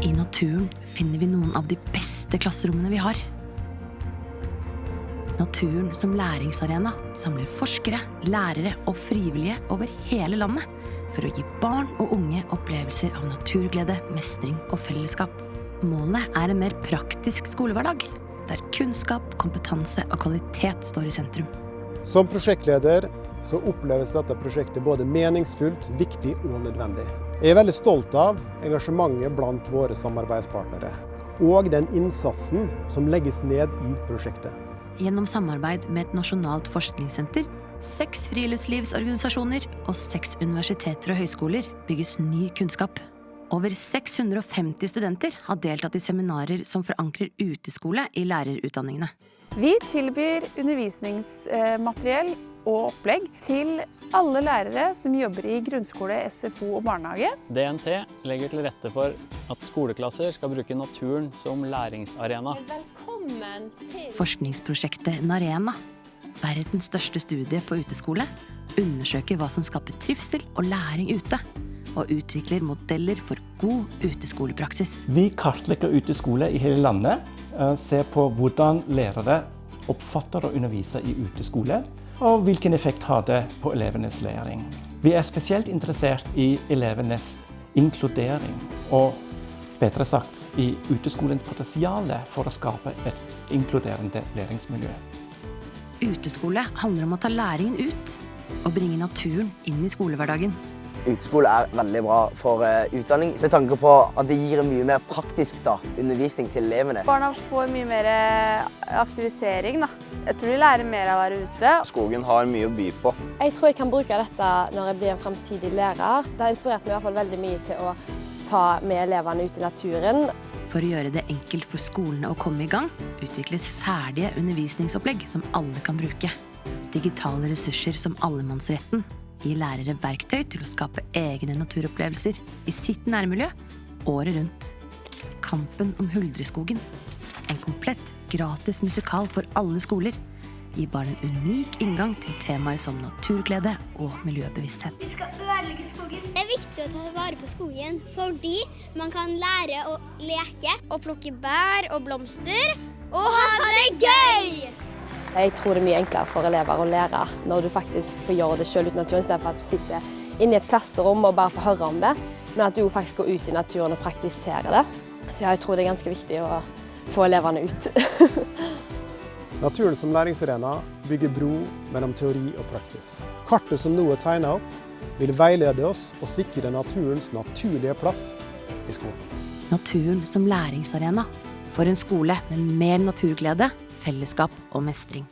I naturen finner vi noen av de beste klasserommene vi har. Naturen som læringsarena samler forskere, lærere og frivillige over hele landet for å gi barn og unge opplevelser av naturglede, mestring og fellesskap. Målet er en mer praktisk skolehverdag, der kunnskap, kompetanse og kvalitet står i sentrum. Som prosjektleder så oppleves dette prosjektet både meningsfullt, viktig og nødvendig. Jeg er veldig stolt av engasjementet blant våre samarbeidspartnere, og den innsatsen som legges ned i prosjektet. Gjennom samarbeid med et nasjonalt forskningssenter, 6 friluftslivsorganisasjoner og 6 universiteter og høyskoler bygges ny kunnskap. Over 650 studenter har deltatt i seminarer som forankrer uteskole i lærerutdanningene. Vi tilbyr undervisningsmateriell og opplegg til alle lærere som jobber i grunnskole, SFO og barnehage. DNT legger til rette for at skoleklasser skal bruke naturen som læringsarena. Velkommen til Forskningsprosjektet Narena, verdens største studie på uteskole, undersøker hva som skaper trivsel og læring ute, og utvikler modeller for god uteskolepraksis. Vi kartlegger uteskole i hele landet, ser på hvordan lærere oppfatter og underviser i uteskole, og hvilken effekt har det på elevenes læring. Vi er spesielt interessert i elevenes inkludering, og bedre sagt i uteskolens potensiale for å skape et inkluderende læringsmiljø. Uteskole handler om å ta læringen ut og bringe naturen inn i skolehverdagen. Uteskole er veldig bra for utdanning, med tanke på at det gir mye mer praktisk undervisning til elevene. Barna får mye mer aktivisering. Jeg tror de lærer mer av å være ute. Skogen har mye å by på. Jeg tror jeg kan bruke dette når jeg blir en fremtidig lærer. Det har inspirert meg i hvert fall veldig mye til å ta med elevene ut i naturen. For å gjøre det enkelt for skolene å komme i gang, utvikles ferdige undervisningsopplegg som alle kan bruke. Digitale ressurser som allemannsretten gir lærere verktøy til å skape egne naturopplevelser i sitt nærmiljø året rundt. Kampen om Huldreskogen, en komplett gratis musikal for alle skoler, gir barn en unik inngang til temaer som naturglede og miljøbevissthet. Vi skal ødelegge skogen. Det er viktig å ta vare på skogen, fordi man kan lære å leke og plukke bær og blomster og ha det gøy! Jeg tror det er mye enklere for elever å lære når du faktisk får gjøre det selv ute i naturen, i stedet for at du sitter inne i et klasserom og bare får høre om det, men at du faktisk går ut i naturen og praktiserer det. Så jeg tror det er ganske viktig å få elevene ut. Naturen som læringsarena bygger bro mellom teori og praksis. Kartet som nå er tegnet opp, vil veilede oss og sikre naturens naturlige plass i skolen. Naturen som læringsarena for en skole med mer naturglede, fellesskap og mestring.